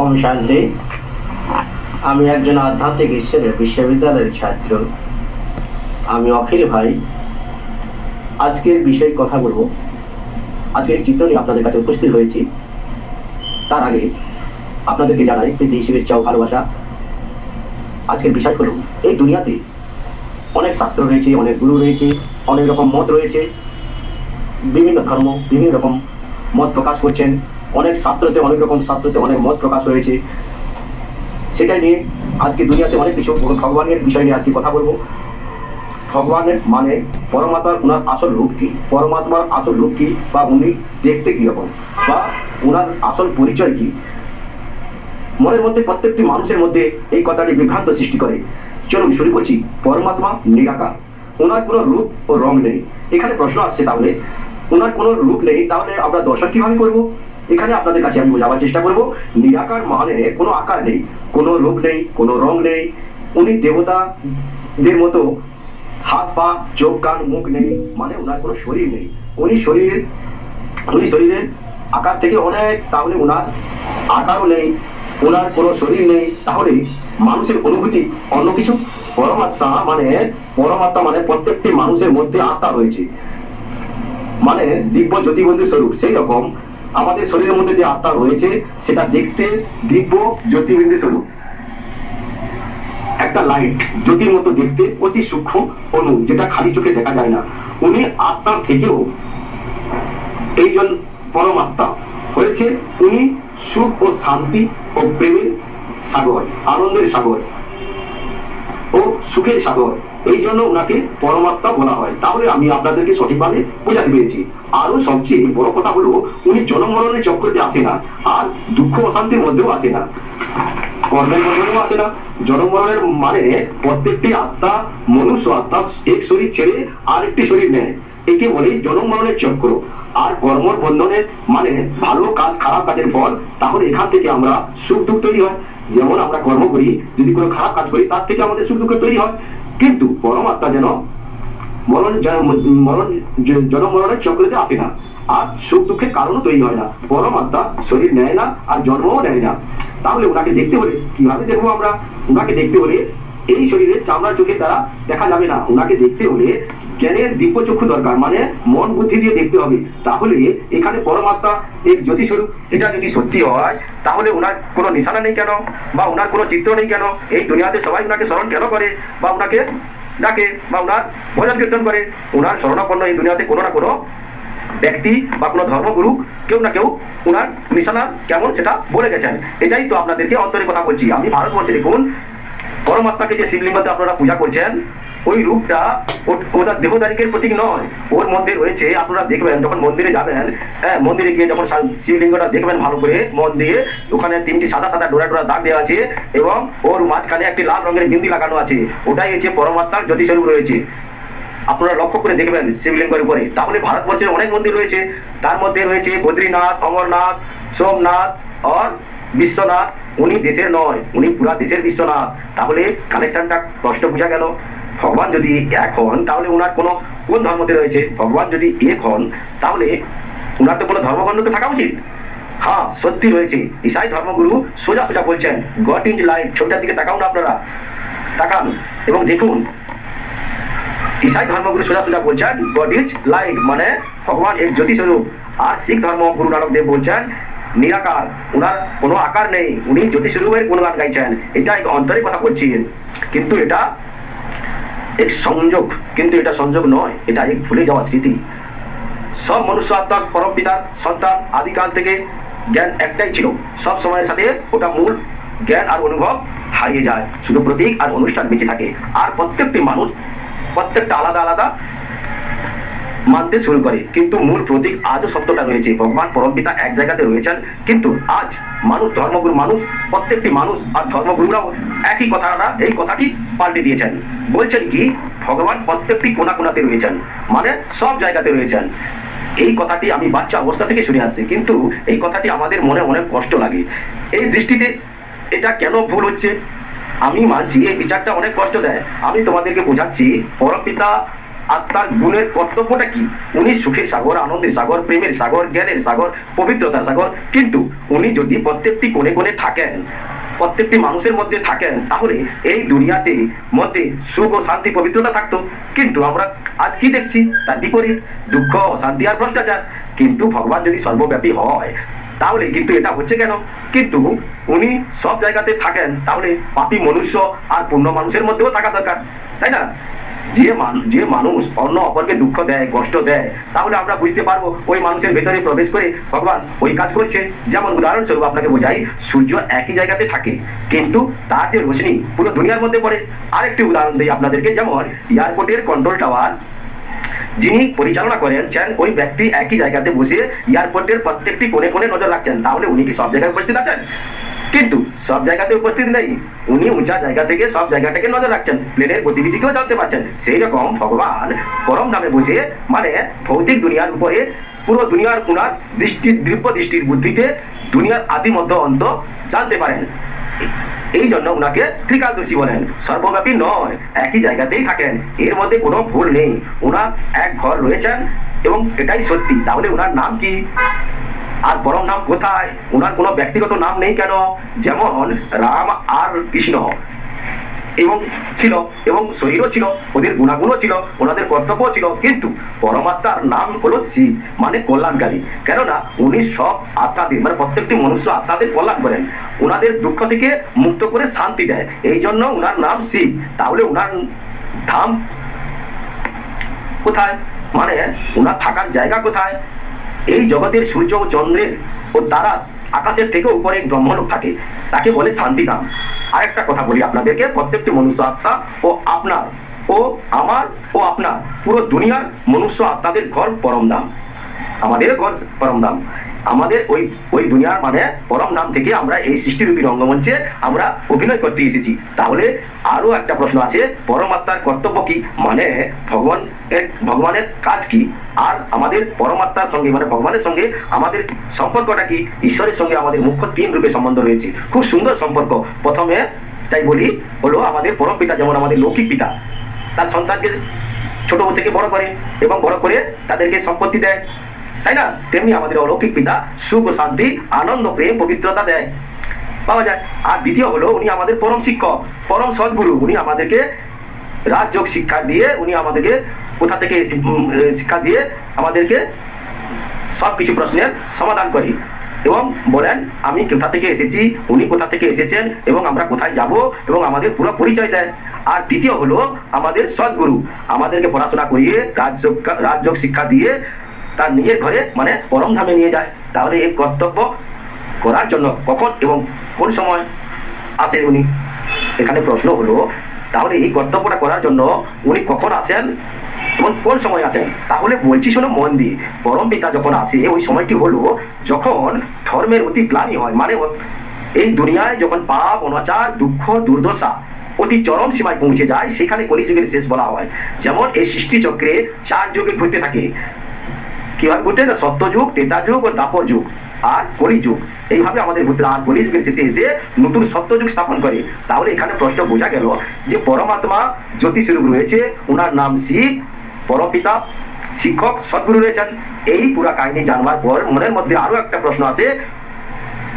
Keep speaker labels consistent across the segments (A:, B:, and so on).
A: ওম শান্তি। আমি একজন আধ্যাত্মিক ঈশ্বরের বিশ্ববিদ্যালয়ের ছাত্র। আমি অখিল ভাই। আজকের বিষয়ে কথা বলবো। আজকের চিত্র নিয়ে আপনাদের কাছে উপস্থিত হয়েছি। তার আগে আপনাদেরকে জানাই প্রীতি, শুভেচ্ছা ও ভালোবাসা। আজকের বিষয় হলো, এই দুনিয়াতে অনেক শাস্ত্র রয়েছে, অনেক গুরু রয়েছে, অনেক রকম মত রয়েছে। বিভিন্ন ধর্ম বিভিন্ন রকম মত প্রকাশ করছেন। অনেক শাস্ত্রতে অনেক মত প্রকাশ হয়েছে। সেটাই নিয়ে আজকে দুনিয়াতে অনেক কিছু ভগবানের বিষয় নিয়ে আজকে কথা বলবো। ভগবানের মানে পরমাত্মার ওনার আসল রূপ কি, পরমাত্মার আসল রূপ কি, বা উনি দেখতে কিরকম, বা ওনার আসল পরিচয় কি। মনের মধ্যে প্রত্যেকটি মানুষের মধ্যে এই কথাটি বিভ্রান্ত সৃষ্টি করে। চলুন শুরু করছি। পরমাত্মা নিরাকার, ওনার কোনো রূপ ও রং নেই। এখানে প্রশ্ন আসছে, তাহলে ওনার কোনো রূপ নেই, তাহলে আমরা দর্শন কিভাবে করবো? এখানে আপনাদের কাছে আমি বোঝাবার চেষ্টা করব। নিরাকার মানে কোনো আকার নেই, কোনো রূপ নেই, কোনো রং নেই। উনি দেবতাদের মতো হাত পা চোখ কান মুখ নেই, মানে ওনার কোনো শরীর নেই। উনি শরীরের আকার থেকে অনেক, তাহলে ওনার আকারও নেই, ওনার কোনো শরীর নেই। তাহলে মানুষের অনুভূতি অন্য কিছু। পরমাত্মা মানে প্রত্যেকটি মানুষের মধ্যে আত্মা রয়েছে, মানে দিব্য জ্যোতিবন্ধু স্বরূপ। সেই রকম আমাদের শরীরের মধ্যে যে আত্মা রয়েছে সেটা দেখতে দিব্য জ্যোতিবিন্দু স্বরূপ, একটা লাইট জ্যোতির মতো দেখতে, অতি সূক্ষ্ম অণু, যেটা খালি চোখে দেখা যায় না। উনি আত্মার থেকেও এইজন পরমাত্মা হয়েছে। উনি সুখ ও শান্তি ও প্রেমের সাগর, আনন্দের সাগর ও সুখের সাগর। এই জন্য ওনাকে পরমাত্মা বলা হয়। তাহলে আমি আপনাদেরকে সঠিকভাবে বোঝাতে পেরেছি। আরো সবচেয়ে বড় কথা হলো, উনি জন্ম মরণের চক্রতে আসে না, আর দুঃখ অশান্তির মধ্যেও আসে না, কর্মের মধ্যেও আসে না। জন্ম মরণের মানে প্রত্যেকটি আত্মা, মনুষ্য আত্মা এক শরীর ছেড়ে আরেকটি শরীর নেয়, একে বলে জন্ম মরণের চক্র। আর কর্মর বন্ধনের মানে ভালো কাজ খারাপ কাজের ফল। তাহলে এখান থেকে আমরা সুখ দুঃখ তৈরি হয়। যেমন আমরা কর্ম করি, যদি কোনো খারাপ কাজ করি, তার থেকে আমাদের সুখ দুঃখ তৈরি হয়। কিন্তু পরমাত্মা যেন জন্ম মরণের চক্রতে আসে না, আর সুখ দুঃখের কারণও তৈরি হয় না। পরমাত্মা শরীর নেয় না, আর জন্মও নেয় না। তাহলে ওনাকে দেখতে হলে কিভাবে দেখবো আমরা? ওনাকে দেখতে হলে এই শরীরের চামড়ার চোখের দ্বারা দেখা যাবে না। ওনাকে দেখতে হলে জ্ঞানের দিব্য চক্ষু দরকার, মানে মন বুদ্ধি দিয়ে দেখতে হবে। তাহলে এখানে পরমাত্মা এক জ্যোতি স্বরূপ, এটা যদি সত্যি হয়, তাহলে ওনার কোনো নিশানা নেই কেন, বা ওনার কোনো চিত্র নেই কেন? এই দুনিয়াতে সবাই ওনাকে স্মরণ কেন করে, বা ওনাকে ডাকে, বা ওনার ভজন কীর্তন করে? ওনার শরণাপন্ন এই দুনিয়াতে কোনো না কোনো ব্যক্তি বা কোনো ধর্মগুরু কেউ না কেউ ওনার নিশানা কেমন সেটা বলে গেছেন। এটাই তো আপনাদেরকে অন্তরে কথা বলছি। আমি ভারতবর্ষে দেখুন, পরমাত্মাকে যে শিবলিঙ্গতে আপনারা পূজা করছেন, ওই রূপটা ওনার দেহদারিকের প্রতীক নয়। ওর মধ্যে রয়েছে, আপনারা দেখবেন যখন মন্দিরে যাবেন, হ্যাঁ, মন্দিরে গিয়ে যখন শিবলিঙ্গটা দেখবেন ভালো করে মন দিয়ে, ওখানে 3টি সাদা সাদা ডোরা ডোরা দাগ দেওয়া আছে, এবং ওর মাঝখানে একটি লাল রঙের বিন্দি লাগানো আছে। ওটাই হচ্ছে পরমাত্মার জ্যোতিস্বরূপ রয়েছে। আপনারা লক্ষ্য করে দেখবেন শিবলিঙ্গের উপরে। তাহলে ভারতবর্ষে অনেক মন্দির রয়েছে, তার মধ্যে রয়েছে বদ্রীনাথ, অমরনাথ, সোমনাথ আর বিশ্বনাথ। উনি দেশের নয়, উনি পুরা দেশের বিশ্বনাথ। তাহলে কানেকশনটা কষ্ট বোঝা গেল। ভগবান যদি এক হন, তাহলে ওনার কোন ধর্মতে রয়েছে? ভগবান যদি এক হন, তাহলে ওনার তো কোনো ধর্মগ্রন্থ থাকা উচিত। হ্যাঁ, সত্যি রয়েছে। ঈসাই ধর্মগুরু সোজা সোজা বলছেন, গড ইজ লাইট। ছবিটার দিকে তাকান, আপনারা তাকান এবং দেখুন। ঈসাই ধর্মগুরু সোজা সোজা বলছেন গড ইজ লাইট, মানে ভগবান এক জ্যোতি স্বরূপ। আর শিখ ধর্ম গুরু নানক দেব বলছেন নিরাকার, ওনার কোনো আকার নেই, উনি জ্যোতি স্বরূপের গুণগান গাইছেন। এটা এক অন্তরে কথা বলছেন, কিন্তু এটা এক সংযোগ, কিন্তু এটা সংযোগ নয়, এটা এক ভুলে যাওয়া স্মৃতি। সব মনুষ্য আত্মার পরম পিতার সন্তান, আদিকাল থেকে জ্ঞান একটাই ছিল। সব সময়ের সাথে ওটা মূল জ্ঞান আর অনুভব হারিয়ে যায়, শুধু প্রতীক আর অনুষ্ঠান বেঁচে থাকে। আর প্রত্যেকটি মানুষ প্রত্যেকটা আলাদা আলাদা মানতে শুরু করে, কিন্তু মূল প্রতীক আজও সত্যটা রয়েছে। ভগবান পরমপিতা এক জায়গাতে রয়েছেন, কিন্তু আজ মানুষ প্রত্যেকটি মানুষ আর ধর্মগুরুরাও একই কথাটা, এই কথাটি পাল্টে দিয়েছেন। বলছেন কি, ভগবান প্রত্যেকটি কোনা কোনাতে রয়েছেন, মানে সব জায়গাতে রয়েছেন। এই কথাটি আমি বাচ্চা অবস্থা থেকে শুনে আসছি, কিন্তু এই কথাটি আমাদের মনে অনেক কষ্ট লাগে। এই দৃষ্টিতে এটা কেন ভুল হচ্ছে? আমি মানছি এই বিচারটা অনেক কষ্ট দেয়। আমি তোমাদেরকে বোঝাচ্ছি, পরমপিতা আত্মার গুণের কর্তব্যটা কি? উনি সুখের সাগর, আনন্দের সাগর, প্রেমের সাগর, জ্ঞানের সাগর, পবিত্রতার সাগর। কিন্তু উনি যদি প্রত্যেকটি কোণে কোণে থাকেন, প্রত্যেকটি মানুষের মধ্যে থাকেন, তাহলে এই দুনিয়াতে মধ্যে সুখ ও শান্তি পবিত্রতা থাকতো। কিন্তু আমরা আজ কি দেখছি? তার বিপরীত, দুঃখ, অশান্তি আর ভ্রষ্টাচার। কিন্তু ভগবান যদি সর্বব্যাপী হয়, তাহলে কিন্তু এটা হচ্ছে কেন? কিন্তু উনি সব জায়গাতে থাকেন, তাহলে পাপী মনুষ্য আর পূর্ণ মানুষের মধ্যেও থাকা দরকার, তাই না? যে মানুষ অন্য অপরকে দুঃখ দেয়, কষ্ট দেয়, তাহলে আমরা বুঝতে পারবো ওই মানুষের ভেতরে প্রবেশ করে ভগবান ওই কাজ করছে। যেমন উদাহরণস্বরূপ আপনাকে বোঝাই, সূর্য একই জায়গাতে থাকে, কিন্তু তার যে রোশনি পুরো দুনিয়ার মধ্যে পড়ে। আরেকটি উদাহরণ দিই আপনাদেরকে, যেমন এয়ারপোর্টের কন্ট্রোল টাওয়ার যিনি পরিচালনা করেছেন, ওই ব্যক্তি একই জায়গাতে বসে এয়ারপোর্টের প্রত্যেকটি কোণে কোণে নজর রাখছেন। তাহলে উনি কি সব জায়গায় উপস্থিত আছেন? কিন্তু সব জায়গাতে উপস্থিত নেই। উনি উঁচা জায়গা থেকে সব জায়গাটাকে নজর রাখছেন, প্লেনের গতিবিধিকেও জানতে পারছেন। সেই রকম ভগবান পরম ধামে বসে, মানে ভৌতিক দুনিয়ার উপরে পুরো দুনিয়ার উনার দৃষ্টির, দিব্য দৃষ্টির বুদ্ধিতে দুনিয়ার আদি মধ্য অন্ত জানতে পারেন। এই জন্য উনাকে ত্রিকালদর্শী বলেন। সর্বব্যাপী নয়, একই জায়গাতেই থাকেন, এর মধ্যে কোনো ভুল নেই। উনার এক ঘর রয়েছেন এবং এটাই সত্যি। তাহলে উনার নাম কি? আর পরম নাম কোথায়? উনার কোনো ব্যক্তিগত নাম নেই কেন? যেমন রাম আর কৃষ্ণ এবং ছিল, এবং শরীরও ছিল, ওদের গুণাগুণও ছিল, ওনাদের কর্তব্য ছিল। কিন্তু পরমাত্মার নাম হলো শিব, মানে কল্যাণকারী। কেননা উনি সব আত্মাদের, মানে প্রত্যেকটি মনুষ্য আত্মাদের কল্যাণ করেন, ওনাদের দুঃখ থেকে মুক্ত করে শান্তি দেয়। এই জন্য উনার নাম শিব। তাহলে উনার ধাম কোথায়? মানে উনার থাকার জায়গা কোথায়? এই জগতের সূর্য ও চন্দ্রের ও তারা আকাশের থেকে উপরে এক ব্রহ্মলোক থাকে, তাকে বলে শান্তিধাম। আরেকটা কথা বলি আপনাদেরকে, প্রত্যেকটি মনুষ্য আত্মা ও আপনার ও আমার ও আপনার পুরো দুনিয়ার মনুষ্য আত্মাদের ঘর পরমধাম, আমাদের ঘর পরমধাম। আমাদের ওই ওই দুনিয়ার মানে পরম নাম থেকে আমরা এই সৃষ্টিরূপী রঙ্গমঞ্চে আমরা অভিনয় করতে এসেছি। তাহলে আরো একটা প্রশ্ন আছে, পরমাত্মার কর্তব্য কি? মানে ভগবানের কাজ কি? আর আমাদের পরমাত্মার সঙ্গে, মানে ভগবানের সঙ্গে আমাদের সম্পর্কটা কি? ঈশ্বরের সঙ্গে আমাদের মুখ্য তিন রূপে সম্বন্ধ রয়েছে, খুব সুন্দর সম্পর্ক। প্রথমে তাই বলি হলো আমাদের পরম পিতা, যেমন আমাদের লৌকিক পিতা তার সন্তানকে ছোট থেকে বড় করে এবং বড় করে তাদেরকে সম্পত্তি দেয়, তাই না? তেমনি আমাদের অলৌকিক পিতা সুখ শান্তি, আনন্দ, প্রেম, পবিত্রতা দেয়, পাওয়া যায়। আর দ্বিতীয় হলো উনি আমাদের পরম শিক্ষক, পরম সদ্গুরু। উনি আমাদেরকে রাজযোগ শিক্ষা দিয়ে, উনি আমাদেরকে কোথা থেকে শিক্ষা দিয়ে আমাদেরকে সব কিছু প্রশ্নের সমাধান করে এবং বলেন আমি কোথা থেকে এসেছি, উনি কোথা থেকে এসেছেন এবং আমরা কোথায় যাব, এবং আমাদের পুরো পরিচয় দেয়। আর তৃতীয় হলো আমাদের সদ্গুরু, আমাদেরকে পড়াশোনা করিয়ে রাজযোগ শিক্ষা দিয়ে তার নিজের ঘরে, মানে পরম ধামে নিয়ে যায়। তাহলে এই কর্তব্য করার জন্য কখন এবং কোন সময় আসেন উনি? এখানে প্রশ্ন হলো, তাহলে এই কর্তব্যটা করার জন্য উনি কখন আসেন এবং কোন সময় আসেন? তাহলে বলছি শোনো মন দিয়ে, পরম পিতা যখন আসে ওই সময়টি হলো যখন ধর্মের অতি গ্লানি হয়, মানে এই দুনিয়ায় যখন পাপ, অনাচার, দুঃখ, দুর্দশা অতি চরম সীমায় পৌঁছে যায়, সেখানে কলিযুগের শেষ বলা হয়। যেমন এই সৃষ্টি চক্রে 4 যুগে ঘুরতে থাকে। কিভাবে ঘুরতে? না, সত্যযুগ, ত্রেতাযুগ ও দ্বাপর যুগ আর কলিযুগ। এইভাবে আমাদের ঘুরতে, আর কলিযুগের শেষে এসে নতুন সত্যযুগ স্থাপন করে। তাহলে এখানে প্রশ্ন বোঝা গেল যে পরমাত্মা জ্যোতিস্বরূপ রয়েছে, ওনার নাম শিব, পরমপিতা শিক্ষক সদ্গুরু রয়েছেন। এই পুরা কাহিনী জানবার পর মনের মধ্যে আরো একটা প্রশ্ন আছে,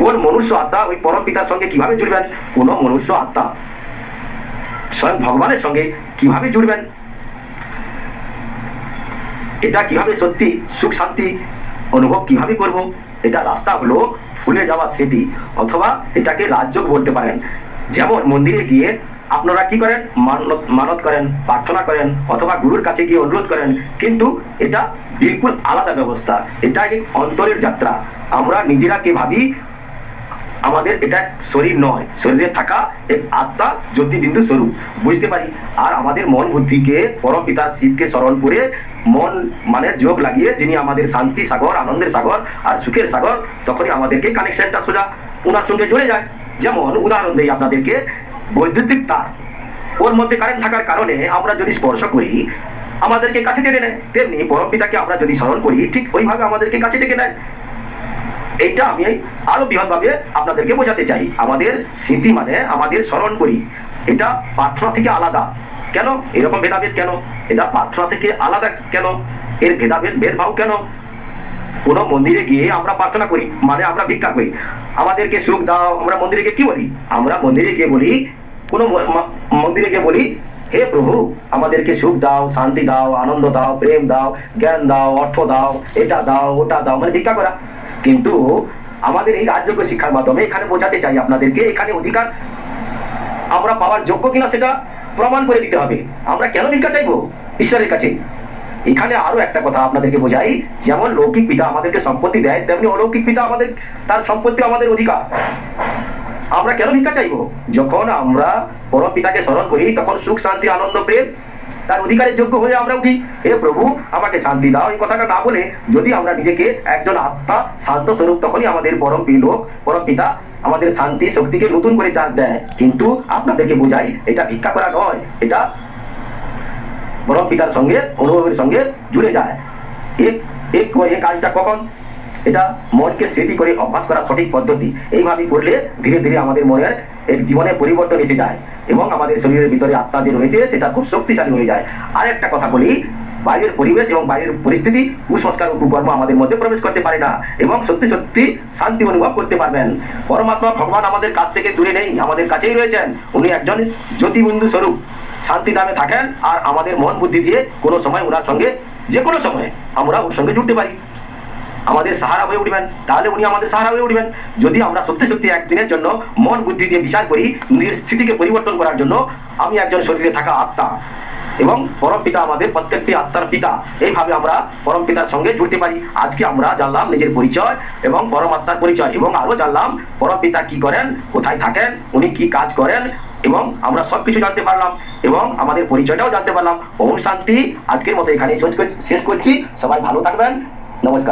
A: কোন মনুষ্য আত্মা ওই পরম পিতার সঙ্গে কিভাবে জুড়বেন? কোন মনুষ্য আত্মা স্বয়ং ভগবানের সঙ্গে কিভাবে জুড়বেন? এটা কিভাবে সত্যি সুখ শান্তি অনুভব কিভাবে করব? এটা রাস্তা হলো ভুলে যাওয়া স্মৃতি, অথবা এটাকে রাজযোগ বলতে পারেন। যেমন মন্দিরে গিয়ে আপনারা কি করেন? মানত করেন, প্রার্থনা করেন, অথবা গুরুর কাছে গিয়ে অনুরোধ করেন। কিন্তু এটা বিলকুল আলাদা ব্যবস্থা, এটা এক অন্তরের যাত্রা। আমরা নিজেরা কে ভাবি আমাদের এটা শরীর নয়, শরীরে থাকা এক আত্মা জ্যোতিবিন্দু স্বরূপ বুঝতে পারি। আর আমাদের মন বুদ্ধিকে পরম পিতা শিবকে স্মরণ করে মন মানে যোগ লাগিয়ে, যিনি আমাদের শান্তি সাগর, আনন্দের সাগর আর সুখের সাগর, তখনই আমাদেরকে কানেকশনটা সোজা ওনার সঙ্গে জুড়ে যায়। যেমন উদাহরণ দিই আপনাদেরকে, বৈদ্যুতিক তার, ওর মধ্যে কারেন্ট থাকার কারণে আমরা যদি স্পর্শ করি আমাদেরকে কাছে টেনে নেয়, তেমনি পরম পিতাকে আমরা যদি স্মরণ করি ঠিক ওইভাবে আমাদেরকে কাছে টেনে নেয়। এইটা আমি আরো বৃহৎভাবে আপনাদেরকে বোঝাতে চাই। আমাদের স্মৃতি মানে আমাদের স্মরণ করি, এটা প্রার্থনা থেকে আলাদা। কেন এরকম ভেদাভেদ কেন? এটা প্রার্থনা থেকে আলাদা কেন? এর ভেদভাব কেন? কোনো মন্দিরে গিয়ে আমরা প্রার্থনা করি মানে আমরা ভিক্ষা করি, আমাদেরকে সুখ দাও, আমরা মন্দিরে গিয়ে কি বলি? আমরা মন্দিরে গিয়ে বলি, কোনো মন্দিরে গিয়ে বলি, হে প্রভু আমাদেরকে সুখ দাও, শান্তি দাও, আনন্দ দাও, প্রেম দাও, জ্ঞান দাও, অর্থ দাও, এটা দাও, ওটা দাও, মানে ভিক্ষা করা। কিন্তু আমাদের এই রাজযোগ্য শিক্ষার মাধ্যমে এখানে বোঝাতে চাই আপনাদেরকে, এখানে অধিকার আমরা পাওয়ার যোগ্য কিনা সেটা প্রমাণ করে দিতে হবে। আমরা কেন ভিক্ষা চাইবো ঈশ্বরের কাছে? এখানে আরো একটা কথা আপনাদেরকে বোঝাই, যেমন লৌকিক পিতা আমাদেরকে সম্পত্তি দেয়, তেমনি অলৌকিক পিতা আমাদের তার সম্পত্তি আমাদের অধিকার। আমরা কেন ভিক্ষা চাইবো? যখন আমরা পরম পিতাকে স্মরণ করি তখন সুখ, শান্তি, আনন্দ, প্রেম তার অধিকারের যোগ্য হয়ে আমরা উঠি। হে প্রভু আমাকে শান্তি দাও, এই কথাটা না বলে যদি আমরা নিজেকে একজন আত্মা শান্ত স্বরূপ, তখনই আমাদের পরম লোক পরম পিতা আমাদের শান্তি শক্তিকে নতুন করে চার্জ দেয়। কিন্তু আপনাদেরকে বোঝাই, এটা ভিক্ষা করা নয়, এটা পরম পিতার সঙ্গে অনুভবের সঙ্গে জুড়ে যায়। এই কাজটা কখন? এটা মনকে স্মৃতি করে অভ্যাস করা সঠিক পদ্ধতি। এইভাবে করলে ধীরে ধীরে আমাদের মনের এক জীবনে পরিবর্তন এসে যায় এবং আমাদের শরীরের ভিতরে আত্মা যে রয়েছে সেটা খুব শক্তিশালী হয়ে যায়। আর একটা কথা বলি, বাইরের পরিবেশ এবং বাইরের পরিস্থিতি কুসংস্কার ও কুকর্ম আমাদের মধ্যে প্রবেশ করতে পারে না এবং সত্যি সত্যি শান্তি অনুভব করতে পারবেন। পরমাত্মা ভগবান আমাদের কাছ থেকে দূরে নেই, আমাদের কাছেই রয়েছেন। উনি একজন জ্যোতিবিন্দু স্বরূপ, শান্তি নামে থাকেন। আর আমাদের মন বুদ্ধি দিয়ে কোনো সময় ওনার সঙ্গে, যে কোনো সময় আমরা ওর সঙ্গে জুড়তে পারি, আমাদের সাহারা হয়ে উঠবেন। তাহলে উনি আমাদের সাহারা হয়ে উঠবেন। যদি আমরা সত্যি সত্যি একদিনের জন্য মন বুদ্ধি দিয়ে বিচার করি নিজের স্থিতিকে পরিবর্তন করার জন্য, আমি একজন শরীরে থাকা আত্মা এবং পরম পিতা আমাদের প্রত্যেকটি আত্মার পিতা, এইভাবে আমরা পরম পিতার সঙ্গে জুড়তে পারি। আজকে আমরা জানলাম নিজের পরিচয় এবং পরম আত্মার পরিচয়, এবং আরো জানলাম পরম পিতা কি করেন, কোথায় থাকেন, উনি কি কাজ করেন, এবং আমরা সবকিছু জানতে পারলাম এবং আমাদের পরিচয়টাও জানতে পারলাম। ওম শান্তি। আজকের মতো এখানে শেষ করছি। সবাই ভালো থাকবেন। নমস্কার।